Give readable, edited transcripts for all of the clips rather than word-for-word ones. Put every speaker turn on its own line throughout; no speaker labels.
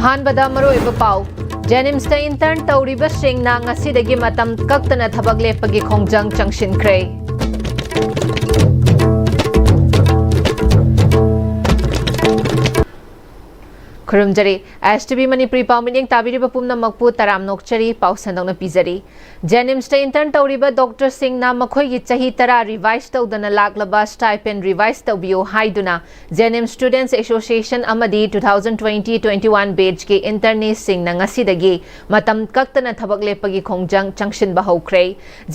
ꯑꯍꯥꯟꯕꯗ ꯃꯔꯨꯑꯣꯏꯕ ꯄꯥꯎ ꯖꯦꯅꯤꯝꯁꯇ ꯏꯟꯇꯔꯟ ꯇꯧꯔꯤꯕꯁꯤꯡꯅ ꯉꯁꯤꯗꯒꯤ ꯃꯇꯝ ꯀꯛꯇꯅ ꯊꯕꯛ ꯂꯦꯞꯄꯒꯤ ꯈꯣꯡꯖꯪ ꯆꯪꯁꯤꯟꯈ꯭ꯔꯦ꯫ ꯈꯨꯔꯨꯝꯖꯔꯤ ꯅꯤꯎꯁ-ꯇꯤꯚꯤ ꯃꯅꯤꯄꯨꯔꯤ ꯄꯥꯎ ꯃꯤꯠꯌꯦꯡ ꯇꯥꯕꯤꯔꯤꯕ ꯄꯨꯝꯅꯃꯛꯄꯨ ꯇꯔꯥꯝ ꯅꯣꯛꯆꯔꯤ ꯄꯥꯎ ꯁꯟꯗꯣꯛꯅ ꯄꯤꯖꯔꯤ꯫ ꯖꯦꯅꯤꯝꯁꯇ ꯏꯟꯇꯔꯟ ꯇꯧꯔꯤꯕ ꯗꯣꯛꯇꯔꯁꯤꯡꯅ ꯃꯈꯣꯏꯒꯤ ꯆꯍꯤ 10 ꯔꯤꯚꯥꯏꯁ ꯇꯧꯗꯅ ꯂꯥꯛꯂꯕ ꯁ꯭ꯇꯥꯏꯄꯦꯟ ꯔꯤꯚꯥꯏꯁ ꯇꯧꯕꯤꯌꯨ ꯍꯥꯏꯗꯨꯅ ꯖꯦꯅꯤꯝꯁ ꯁ꯭ꯇꯨꯗꯦꯟꯠꯁ ꯑꯦꯁꯣꯁꯤꯌꯦꯁꯟ ꯑꯃꯗꯤ 2020-21 ꯕꯦꯆꯀꯤ ꯏꯟꯇꯔꯅꯤꯁꯤꯡꯅ ꯉꯁꯤꯗꯒꯤ ꯃꯇꯝ ꯀꯛꯇꯅ ꯊꯕꯛ ꯂꯦꯞꯄꯒꯤ ꯈꯣꯡꯖꯪ ꯆꯪꯁꯤꯟꯕ ꯍꯧꯈ꯭ꯔꯦ꯫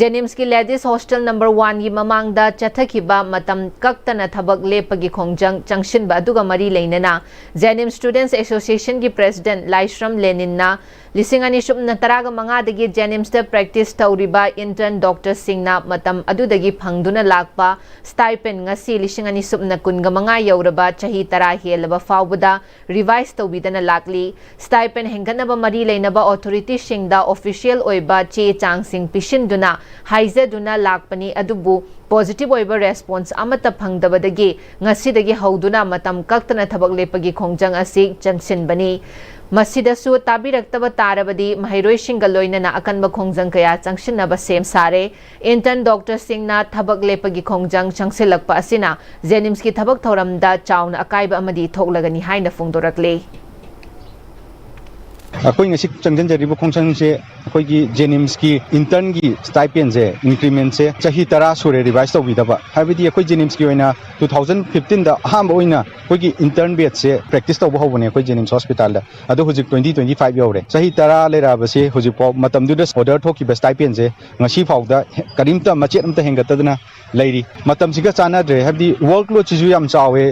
ꯖꯦꯅꯤꯝꯁꯀꯤ ꯂꯦꯗꯤꯁ ꯍꯣꯁꯇꯦꯜ ꯅꯝꯕꯔ 1ꯒꯤ ꯃꯃꯥꯡꯗ ꯆꯠꯊꯈꯤꯕ ꯃꯇꯝ ꯀꯛꯇꯅ ꯊꯕꯛ ꯂꯦꯞꯄꯒꯤ ꯈꯣꯡꯖꯪ ꯆꯪꯁꯤꯟꯕ ꯑꯗꯨꯒ ꯃꯔꯤ ꯂꯩꯅꯅ ꯖꯦꯅꯤꯝꯁ ꯁ꯭ꯇꯨꯗꯦꯟꯠꯁ ꯑꯦꯁꯣꯁꯤꯌꯦꯁꯟꯒꯤ ꯄ꯭ꯔꯦꯁꯤꯗꯦꯟꯠ ꯂꯥꯏꯁ꯭ꯔꯝ ꯂꯦꯅꯤꯟꯅ 2015 ꯖꯦꯅꯤꯝꯁꯇ ꯄ꯭ꯔꯦꯛꯇꯤꯁ ꯇꯧꯔꯤꯕ ꯏꯟꯇꯔꯟ ꯗꯣꯛꯇꯔꯁꯤꯡꯅ ꯃꯇꯝ ꯑꯗꯨꯗꯒꯤ ꯐꯪꯗꯨꯅ ꯂꯥꯛꯄ ꯁ꯭ꯇꯥꯏꯄꯦꯟꯉꯁꯤ 2015 ꯌꯧꯔꯕ ꯆꯍꯤ 10 ꯍꯦꯜꯂꯕ ꯐꯥꯎꯕꯗ ꯔꯤꯚꯥꯏꯁ ꯇꯧꯕꯤꯗꯅ ꯂꯥꯛꯂꯤ꯫ ꯁ꯭ꯇꯥꯏꯄꯦꯟ ꯍꯦꯟꯒꯠꯅꯕ ꯃꯔꯤ ꯂꯩꯅꯕ ꯑꯣꯊꯣꯔꯤꯇꯤꯁꯤꯡꯗ ꯑꯣꯐꯤꯁꯤꯌꯦꯜ ꯑꯣꯏꯕ ꯆꯦ ꯆꯥꯡꯁꯤꯡ ꯄꯤꯁꯤꯟꯗꯨꯅ ꯍꯥꯏꯖꯗꯨꯅ ꯂꯥꯛꯄꯅꯤ ꯑꯗꯨꯕꯨ ꯄꯣꯖꯤꯇꯤꯕ ꯑꯣꯏꯕ ꯔꯦꯁꯄꯣꯟꯁ ꯑꯃꯠꯇ ꯐꯪꯗꯕꯗꯒꯤ ꯉꯁꯤꯗꯒꯤ ꯍꯧꯗꯨꯅ ꯃꯇꯝ ꯀꯛꯇꯅ ꯊꯕꯛ ꯂꯦꯞꯄꯒꯤ ꯈꯣꯡꯖꯪ ꯑꯁꯤ ꯆꯪꯁꯤꯟꯕꯅꯤ꯫ ꯃꯁꯤꯗꯁꯨ ꯇꯥꯕꯤꯔꯛꯇꯕ ꯇꯥꯔꯕꯗꯤ ꯃꯍꯩꯔꯣꯏꯁꯤꯡꯒ ꯂꯣꯏꯅꯅ ꯑꯀꯟꯕ ꯈꯣꯡꯖꯪ ꯀꯌꯥ ꯆꯪꯁꯤꯟꯅꯕ ꯁꯦꯝ ꯁꯥꯔꯦ꯫ ꯏꯟꯇꯔꯟ ꯗꯣꯛꯇꯔꯁꯤꯡꯅ ꯊꯕꯛ ꯂꯦꯞꯄꯒꯤ ꯈꯣꯡꯖꯪ ꯆꯪꯁꯤꯜꯂꯛꯄ ꯑꯁꯤꯅ ꯖꯦꯅꯤꯝꯁꯀꯤ ꯊꯕꯛ ꯊꯧꯔꯝꯗ ꯆꯥꯎꯅ ꯑꯀꯥꯏꯕ ꯑꯃꯗꯤ ꯊꯣꯛꯂꯒꯅꯤ ꯍꯥꯏꯅ ꯐꯣꯡꯗꯣꯔꯛꯂꯤ꯫
ꯑꯩꯈꯣꯏ ꯉꯁꯤ ꯆꯪꯁꯤꯟꯖꯔꯤꯕ ꯈꯣꯡꯖꯪꯁꯦ ꯑꯩꯈꯣꯏꯒꯤ ꯖꯦꯅꯤꯝꯁꯀꯤ ꯏꯟꯇꯔꯟꯒꯤ ꯁ꯭ꯇꯥꯏꯄꯦꯟꯁꯦ ꯏꯟꯀ꯭ꯔꯤꯃꯦꯟꯁꯦ ꯆꯍꯤ 10 ꯁꯨꯔꯦ ꯔꯤꯚꯥꯏꯁ ꯇꯧꯕꯤꯗꯕ ꯍꯥꯏꯕꯗꯤ ꯑꯩꯈꯣꯏ ꯖꯦꯅꯤꯝꯁꯀꯤ ꯑꯣꯏꯅ 2015ꯗ ꯑꯍꯥꯟꯕ ꯑꯣꯏꯅ ꯑꯩꯈꯣꯏꯒꯤ ꯏꯟꯇꯔꯟ ꯕꯦꯠꯁꯦ ꯄ꯭ꯔꯦꯛꯇꯤꯁ ꯇꯧꯕ ꯍꯧꯕꯅꯦ ꯑꯩꯈꯣꯏ ꯖꯦꯅꯤꯝꯁ ꯍꯣꯁꯄꯤꯇꯥꯜꯗ ꯑꯗꯣ ꯍꯧꯖꯤꯛ 2025 ꯌꯧꯔꯦ ꯆꯍꯤ 10 ꯂꯩꯔꯛꯑꯕꯁꯦ ꯍꯧꯖꯤꯛꯐꯥꯎ ꯃꯇꯝꯗꯨꯗ ꯑꯣꯔꯗꯔ ꯊꯣꯛꯈꯤꯕ ꯁ꯭ꯇꯥꯏꯄꯦꯟꯁꯦ ꯉꯁꯤ ꯐꯥꯎꯗ ꯀꯔꯤꯝꯇ ꯃꯆꯦꯠ ꯑꯃꯇ ꯍꯦꯟꯒꯠꯇꯗꯅ ꯂꯩꯔꯤ ꯃꯇꯝꯁꯤꯒ ꯆꯥꯟꯅꯗ꯭ꯔꯦ ꯍꯥꯏꯕꯗꯤ ꯋꯥꯔꯛ ꯂꯣꯗꯁꯤꯁꯨ ꯌꯥꯝ ꯆꯥꯎꯋꯦ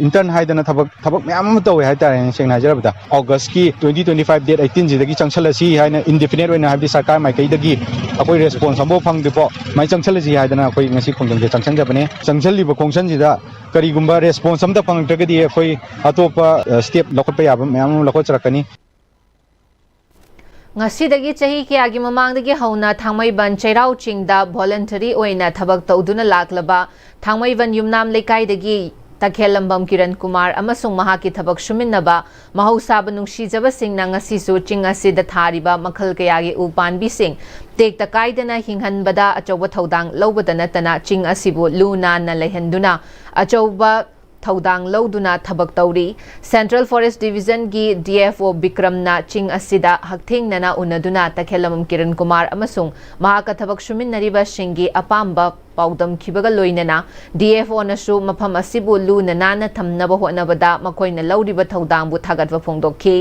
ꯏꯟꯇꯔꯟ ꯍꯥꯏꯗꯅ ꯊꯕꯛ ꯃꯌꯥꯝ ꯑꯃ ꯇꯧꯋꯦ ꯍꯥꯏꯇꯥꯔꯦ ꯁꯦꯡꯅ ꯍꯥꯏꯖꯔꯕꯗ ꯑꯣꯒꯁꯀꯤ 2025 ꯗꯦꯠ 18 ꯆꯪꯁꯜꯂꯁꯤ ꯍꯥꯏꯅ ꯏꯟꯗꯤꯐꯤꯅꯦꯠ ꯑꯣꯏꯅ ꯍꯥꯏꯕꯗꯤ ꯁꯔꯀꯥꯔ ꯃꯥꯏꯀꯩꯗꯒꯤ ꯑꯩꯈꯣꯏ ꯔꯦꯁꯄꯣꯟꯁ ꯑꯃꯐꯥꯎ ꯐꯪꯗ꯭ꯔꯤꯐꯥꯎ ꯃꯥꯏ ꯆꯪꯁꯜꯂꯁꯤ ꯍꯥꯏꯗꯅ ꯑꯩꯈꯣꯏ ꯉꯁꯤ ꯈꯣꯡꯖꯪꯁꯦ ꯆꯪꯁꯟꯖꯕꯅꯦ ꯆꯪꯁꯜꯂꯤꯕ ꯈꯣꯡꯖꯪꯁꯤꯗ ꯀꯔꯤꯒꯨꯝꯕ ꯔꯦꯁꯄꯣꯟꯁ ꯑꯃꯇ ꯐꯪꯉꯛꯇ꯭ꯔꯒꯗꯤ ꯑꯩꯈꯣꯏ ꯑꯇꯣꯞꯄ ꯁ꯭ꯇꯦꯞ ꯂꯧꯈꯠꯄ ꯌꯥꯕ ꯃꯌꯥꯝ ꯑꯃ ꯂꯧꯈꯠꯆꯔꯛꯀꯅꯤ꯫
ꯉꯁꯤꯗꯒꯤ ꯆꯍꯤ ꯀꯌꯥꯒꯤ ꯃꯃꯥꯡꯗꯒꯤ ꯍꯧꯅ ꯊꯥꯡꯃꯩꯕꯟ ꯆꯩꯔꯥꯎ ꯆꯤꯡꯗ ꯚꯣꯂꯟꯇꯔꯤ ꯑꯣꯏꯅ ꯊꯕꯛ ꯇꯧꯗꯨꯅ ꯂꯥꯛꯂꯕ ꯊꯥꯡꯃꯩꯕꯟ ꯌꯨꯝꯅꯥꯝ ꯂꯩꯀꯥꯏꯗꯒꯤ ꯇꯈꯦꯜꯂꯝꯕꯝ ꯀꯤꯔꯟ ꯀꯨꯃꯥꯔ ꯑꯃꯁꯨꯡ ꯃꯍꯥꯛꯀꯤ ꯊꯕꯛ ꯁꯨꯃꯤꯟꯅꯕ ꯃꯍꯧꯁꯥꯕꯨ ꯅꯨꯡꯁꯤꯖꯕꯁꯤꯡꯅ ꯉꯁꯤꯁꯨ ꯆꯤꯡ ꯑꯁꯤꯗ ꯊꯥꯔꯤꯕ ꯃꯈꯜ ꯀꯌꯥꯒꯤ ꯎ ꯄꯥꯝꯕꯤꯁꯤꯡ ꯇꯦꯛꯇ ꯀꯥꯏꯗꯅ ꯍꯤꯡꯍꯟꯕꯗ ꯑꯆꯧꯕ ꯊꯧꯗꯥꯡ ꯂꯧꯕꯇ ꯅꯠꯇꯅ ꯆꯤꯡ ꯑꯁꯤꯕꯨ ꯂꯨ ꯅꯥꯟꯅ ꯂꯩꯍꯟꯗꯨꯅ ꯑꯆꯧꯕ ꯊꯧꯗꯥꯡ ꯂꯧꯗꯨꯅ ꯊꯕꯛ ꯇꯧꯔꯤ꯫ ꯁꯦꯟꯇ꯭ꯔꯦꯜ ꯐꯣꯔꯦꯁꯠ ꯗꯤꯚꯤꯖꯟꯒꯤ DFO ꯕꯤꯀ꯭ꯔꯝꯅ ꯆꯤꯡ ꯑꯁꯤꯗ ꯍꯛꯊꯦꯡꯅꯅ ꯎꯅꯗꯨꯅ ꯇꯈꯦꯜꯂꯝꯕꯝ ꯀꯤꯔꯟ ꯀꯨꯃꯥꯔ ꯑꯃꯁꯨꯡ ꯃꯍꯥꯛꯀ ꯊꯕꯛ ꯁꯨꯃꯤꯟꯅꯔꯤꯕꯁꯤꯡꯒꯤ ꯑꯄꯥꯝꯕ ꯄꯥꯎꯗꯝꯈꯤꯕꯒ ꯂꯣꯏꯅꯅ DFOꯅꯁꯨ ꯃꯐꯝ ꯑꯁꯤꯕꯨ ꯂꯨꯅ ꯅꯥꯟꯅ ꯊꯝꯅꯕ ꯍꯣꯠꯅꯕꯗ ꯃꯈꯣꯏꯅ ꯂꯧꯔꯤꯕ ꯊꯧꯗꯥꯡꯕꯨ ꯊꯥꯒꯠꯄ ꯐꯣꯡꯗꯣꯛꯈꯤ꯫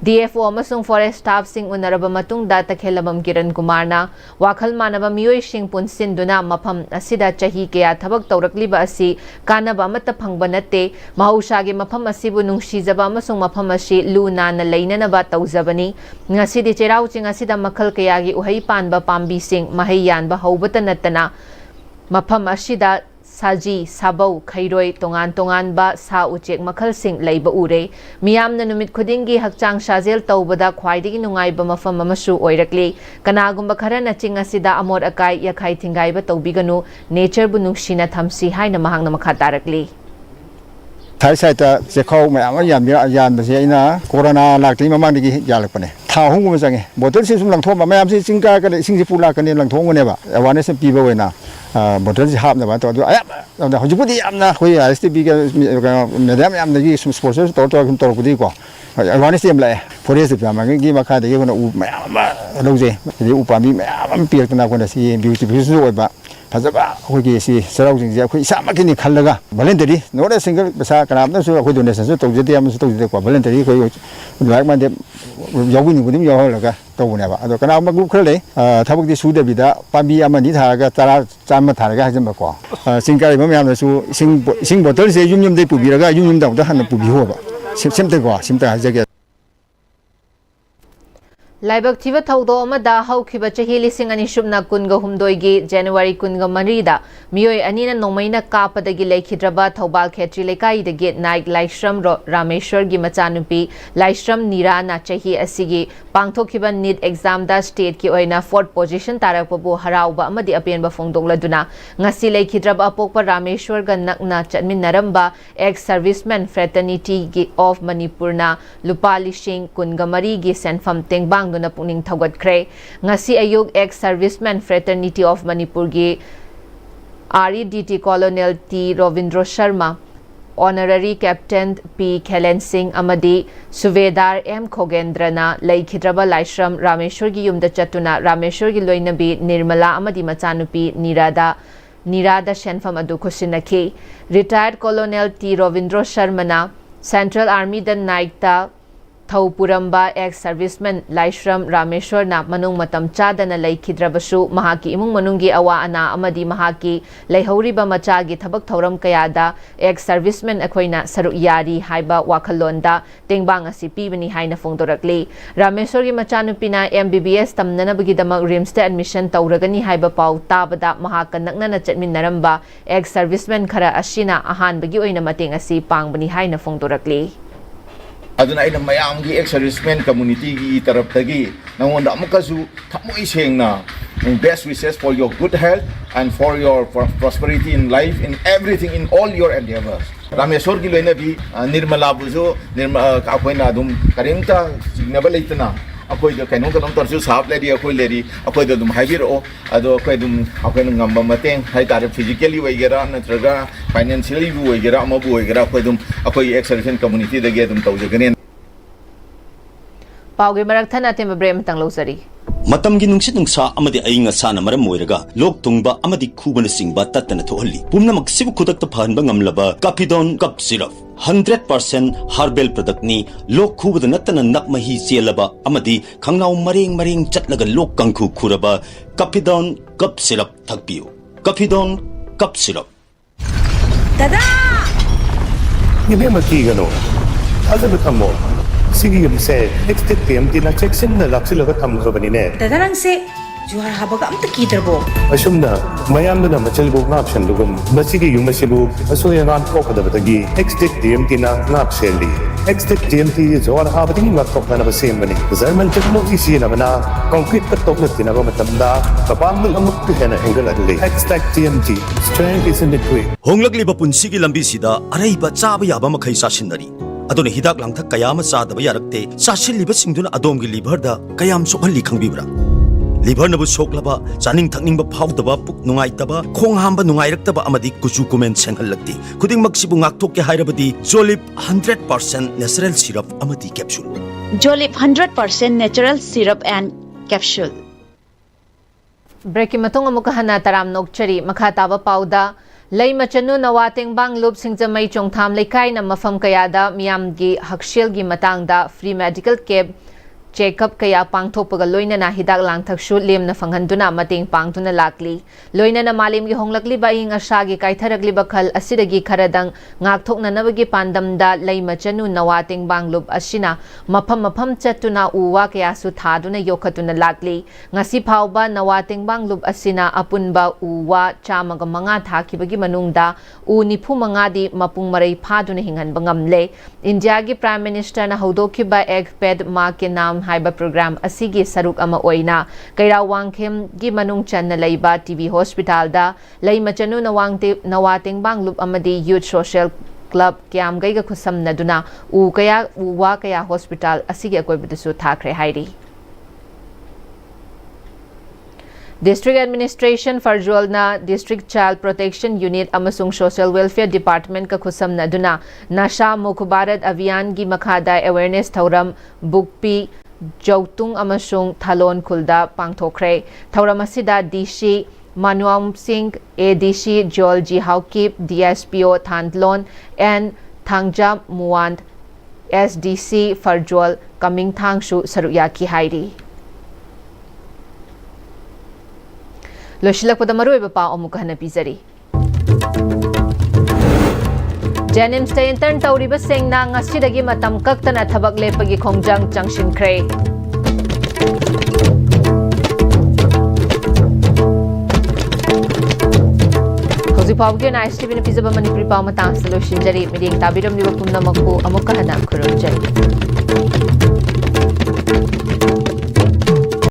DFO ꯑꯃꯁꯨꯡ ꯐꯣꯔꯦꯁꯠ ꯁ꯭ꯇꯥꯐꯁꯤꯡ ꯎꯅꯔꯕ ꯃꯇꯨꯡꯗ ꯇꯈꯦꯜꯂꯝꯕꯝ ꯀꯤꯔꯟ ꯀꯨꯃꯥꯔꯅ ꯋꯥꯈꯜ ꯃꯥꯟꯅꯕ ꯃꯤꯑꯣꯏꯁꯤꯡ ꯄꯨꯟꯁꯤꯟꯗꯨꯅ ꯃꯐꯝ ꯑꯁꯤꯗ ꯆꯍꯤ ꯀꯌꯥ ꯊꯕꯛ ꯇꯧꯔꯛꯂꯤꯕ ꯑꯁꯤ ꯀꯥꯟꯅꯕ ꯑꯃꯠꯇ ꯐꯪꯕ ꯅꯠꯇꯦ ꯃꯍꯧꯁꯥꯒꯤ ꯃꯐꯝ ꯑꯁꯤꯕꯨ ꯅꯨꯡꯁꯤꯖꯕ ꯑꯃꯁꯨꯡ ꯃꯐꯝ ꯑꯁꯤ ꯂꯨ ꯅꯥꯟꯅ ꯂꯩꯅꯅꯕ ꯇꯧꯖꯕꯅꯤ꯫ꯉꯁꯤꯗꯤ ꯆꯩꯔꯥꯎ ꯆꯤꯡ ꯑꯁꯤꯗ ꯃꯈꯜ ꯀꯌꯥꯒꯤ ꯎꯍꯩ ꯄꯥꯟꯕ ꯄꯥꯝꯕꯤꯁꯤꯡ ꯃꯍꯩ ꯌꯥꯟꯕ ꯍꯧꯕꯇ ꯅꯠꯇꯅ ꯃꯐꯝ ꯑꯁꯤꯗ ꯁꯖꯤ ꯁꯥꯕꯧ ꯈꯩꯔꯣꯏ ꯇꯣꯉꯥꯟ ꯇꯣꯉꯥꯟꯕ ꯁꯥ ꯎꯆꯦꯛ ꯃꯈꯜꯁꯤꯡ ꯂꯩꯕ ꯎꯔꯦ꯫ ꯃꯤꯌꯥꯝꯅ ꯅꯨꯃꯤꯠ ꯈꯨꯗꯤꯡꯒꯤ ꯍꯛꯆꯥꯡ ꯁꯥꯖꯦꯜ ꯇꯧꯕꯗ ꯈ꯭ꯋꯥꯏꯗꯒꯤ ꯅꯨꯡꯉꯥꯏꯕ ꯃꯐꯝ ꯑꯃꯁꯨ ꯑꯣꯏꯔꯛꯂꯤ꯫ ꯀꯅꯥꯒꯨꯝꯕ ꯈꯔꯅ ꯆꯤꯡ ꯑꯁꯤꯗ ꯑꯃꯣꯠ ꯑꯀꯥꯏ ꯌꯥꯈꯥꯏ ꯊꯤꯡꯒꯥꯏꯕ ꯇꯧꯕꯤꯒꯅꯨ ꯅꯦꯆꯔꯕꯨ ꯅꯨꯡꯁꯤꯅ ꯊꯝꯁꯤ ꯍꯥꯏꯅ ꯃꯍꯥꯛꯅ ꯃꯈꯥ ꯇꯥꯔꯛꯂꯤ꯫
ꯁꯥꯏꯗ ꯆꯦꯈꯥꯎ ꯃꯌꯥꯝ ꯑꯃ ꯌꯥꯟꯕꯁꯦ ꯑꯩꯅ ꯀꯣꯔꯣꯅꯥ ꯂꯥꯛꯇ꯭ꯔꯤꯉꯩ ꯃꯃꯥꯡꯗꯒꯤ ꯌꯥꯜꯂꯛꯄꯅꯦ ꯊꯥ 3 ꯆꯪꯉꯦ ꯕꯣꯇꯜꯁꯦ ꯁꯨꯝ ꯂꯪꯊꯣꯛꯑꯝꯕ ꯃꯌꯥꯝꯁꯦ ꯆꯤꯡ ꯀꯥꯔꯒ ꯏꯁꯤꯡꯁꯦ ꯄꯨ ꯂꯥꯛꯀꯅꯤ ꯂꯪꯊꯣꯛꯑꯝꯒꯅꯦꯕ ꯑꯦꯋꯥꯔꯅꯦꯁ ꯄꯤꯕ ꯑꯣꯏꯅ ꯕꯣꯇꯜꯁꯦ ꯍꯥꯞꯅꯕ ꯇꯧ ꯑꯗꯣ ꯍꯧꯖꯤꯛꯄꯨꯗꯤ ꯌꯥꯝꯅ ꯑꯩꯈꯣꯏ ISTVꯒ ꯃꯦꯗꯤꯌꯥ ꯃꯌꯥꯝꯗꯒꯤ ꯁꯨꯝ ꯁ꯭ꯄꯣꯟꯁꯔ ꯇꯧꯔꯛꯄꯗꯒꯤꯀꯣ ꯑꯦꯋꯥꯔꯅꯦꯁ ꯌꯥꯝ ꯂꯥꯛꯑꯦ ꯐꯣꯔꯦꯁꯠ ꯗꯤꯄꯥꯔꯠꯃꯦꯟꯠꯒꯤ ꯃꯈꯥꯗꯒꯤ ꯑꯩꯈꯣꯏꯅ ꯎ ꯃꯌꯥꯝ ꯑꯃ ꯂꯧꯖꯩ ꯑꯗꯩ ꯎ ꯄꯥꯝꯕꯤ ꯃꯌꯥꯝ ꯑꯃ ꯄꯤꯔꯛꯇꯅ ꯑꯩꯈꯣꯏꯅ ꯁꯤ ꯕ꯭ꯌꯨꯇꯤꯐꯤꯀꯦꯁꯟꯁꯨ ꯑꯣꯏꯕ ꯐꯖꯕ ꯑꯩꯈꯣꯏꯒꯤ ꯁꯤ ꯆꯩꯔꯥꯎꯁꯤꯡꯁꯦ ꯑꯩꯈꯣꯏ ꯏꯁꯥꯃꯛꯀꯤꯅꯤ ꯈꯜꯂꯒ ꯚꯣꯂꯟꯇꯔꯤ ꯅꯣꯠ ꯑꯦ ꯁꯤꯡꯒꯜ ꯄꯩꯁꯥ ꯀꯅꯥꯝꯇꯁꯨ ꯑꯩꯈꯣꯏ ꯗꯣꯅꯦꯁꯟꯁꯨ ꯇꯧꯖꯗꯦ ꯑꯃꯁꯨ ꯇꯧꯖꯗꯦꯀꯣ ꯚꯣꯂꯟꯇꯔꯤ ꯑꯩꯈꯣꯏ ꯂꯥꯏꯛ ꯃꯥꯏꯟꯗꯦꯗ ꯌꯥꯎꯕꯤꯅꯤꯡꯕ ꯑꯗꯨꯝ ꯌꯥꯎꯍꯜꯂꯒ ꯇꯧꯕꯅꯦꯕ ꯑꯗꯣ ꯀꯅꯥꯒꯨꯝꯕ ꯒ꯭ꯔꯨꯞ ꯈꯔ ꯂꯩ ꯊꯕꯛꯇꯤ ꯁꯨꯗꯕꯤꯗ ꯄꯥꯝꯕꯤ ꯑꯃꯅꯤ ꯊꯥꯔꯒ 100 ꯊꯥꯔꯒ ꯍꯥꯏꯖꯟꯕꯀꯣ ꯆꯤꯡ ꯀꯥꯔꯤꯕ ꯃꯌꯥꯝꯅꯁꯨ ꯏꯁꯤꯡ ꯕꯣꯇꯜꯁꯦ ꯌꯨꯝꯗꯩ ꯄꯨꯕꯤꯔꯒ ꯌꯨꯝꯗ ꯑꯃꯨꯛꯇ ꯍꯟꯅ ꯄꯨꯕꯤꯌꯣꯕ ꯁꯤꯝꯇ ꯍꯥꯏꯖꯒꯦ꯫
Laibak thiba thaudo amada haukiba chahi lising ani shubna kunga humdoigi January kunga marida miyoi anina nomaina kapadagi leikhidraba Thaubal Khetri lekaidagi Naik Laishram Rameshwar gi machanupi Laishram Nirana chahi asigi pangthokhiba NEET exam da state ki oina 4th position tarakpabu harauba amadi apenba phongdokladuna ngasi leikhidraba apokpa Rameshwar ga nakna chatminaramba ex serviceman fraternity of Manipur na lupa lishing kunga mari gi senfam tengbang na puning thawgatkre ngasi ayuk ex serviceman fraternity of Manipur gi REDT Colonel T Ravindra Sharma honorary captain P Khelen Singh amadi Suvedar M Khogendrana leikhidraba Laishram Rameshwar gi yumda chatuna Rameshwar gi loinabi Nirmala amadi machanupi Nirada Shenfam adu khusinaki retired Colonel T Ravindra Sharma Central Army dan Naikta Thawpuramba ex serviceman Laishram Rameshwar na manung matam chada na leikhidrabasu mahaki imung manunggi awa ana amadi mahaki leihoriba machagi thabak thauram kayada ex serviceman akhoina saruk yari haiba wakhalonda tengbang asi pibani haina phongdorakli Rameshwar gi machanupina MBBS tamnanabagi damak RIMS te admission tawragani haiba pau tabada mahaka nakna chatminaramba ex serviceman khara ashina ahanbagi oina mateng asi pangbani haina phongdorakli
aduna ina mayamgi ex-servicemen community gi taraptagi nangonda amakasu thamoi sengna best wishes for your good health and for your prosperity in life in everything in all your endeavors Rameshwar gi loina bi Nirmala bujo nirma ka koina dum karimta signaba leitana akoi do kainong kanong torsu sahab ledi akoi do dum haibiro ado akoi dum akoi ngamba mateng hai tare physically waigera natraga financially bu waigera ama bu waigera akoi dum akoi ex-servicemen community dagi dum tawjagane
pauge marak thana tem brem tang losari
Matamgi nungsit nungsa amadi ainga sana maram moiraga lok tungba amadi khubana singba tatana thohalli pumna maksibu khudakta phanba ngamlaba Capidon cup syrup 100% herbal product ni lok khubada natana nakmahi chelaba amadi khangnaw maring chatlaga lok kangkhu khuraba Capidon cup syrup thakpiu Capidon cup syrup
Dada
Ngibe makigano Azabe tamo Sige yumse next time tina check-in na laksilaga thamgrabani ne
Dada nang se juhar habaga amta kidrabo
asumna mayamna machalbu ngapshan dugum masigi yumasibu asoya ngan kokadabagi exit TMT na ngapseli exit TMT juhar habati ngakokna na basembani zarmal technology sina mana concrete ka tokna tinago matamda kapamul amuk hena hengaladli exit TMT strength is in the way
honglakliba punsigi lambi sida araiba chaba yaba makhai sasinari adone hidak langthak kayama sadaba yarakte sasilliba singduna adomgi liver da kayam sokhalli khangbibra liver nabu soklaba chaning thakningba phawdaba puk nungaitaba khong hamba nungairaktaba amadi kuchu comment senghallakti khuding maksibu ngakthok ke hairabadi Jolip 100% natural syrup amadi capsule
Jolip 100% natural syrup and capsule
break matong amuka hana taram nokchari makha taba pauda Lay machanu na wating bang loop singjamay chongtham lekay na mafam kayada miyamgi hakshil gi matangda free medical camp check-up kaya pangthokpaga loina na hidak langthaksu lem na fanghanduna mateng pangtuna lakli loina na malim gi honglakliba ing asagi kaitharagliba khal asidagi kharadang ngakthokna nabagi pandamda lay machanu na wating bang loop asina mafam chatuna uwa kaya su thaduna yokhatuna lakli ngasi phawba na wating bang loop asina apunba uwa chamaga manga thakibagi manungda u nifu manga di mapung marai phaduna hinghan bangamle India gi prime minister na hodokiba egped ma ke nam haiba program asigi saruk ama oina kaira wangkhem gi manung chan na leiba TV hospital da lei machanu na wating banglup amadi youth social club kyam gaiga khusam naduna uwa kaya hospital asigi akoibudu thakre hairi District Administration Farjol na District Child Protection Unit amasung Social Welfare Department ka khusam na duna Nasha Mukh Bharat Abhiyan gi makhada awareness thauram bukpi Jautung amasung Thalon Khulda pangthokre thauram asida DC Manuam Singh ADC Joel G Haukip DSPO Thandlon and Thangja Muwand SDC Farjol Kaming Thangshu Saruyaki Hairi Loshilakpada maruiba pa amuka hana pizari Jenims ta intern tawriba sengna ngasidagi matam kaktana thabak lepagi khongjang changshinkre ꯐꯥꯎꯕꯒꯤ Noon-Istv na pizaba Manipuri pa matang sa losinjari. Midiyang tabiram niwa punna magpo amok kahana kurumjari.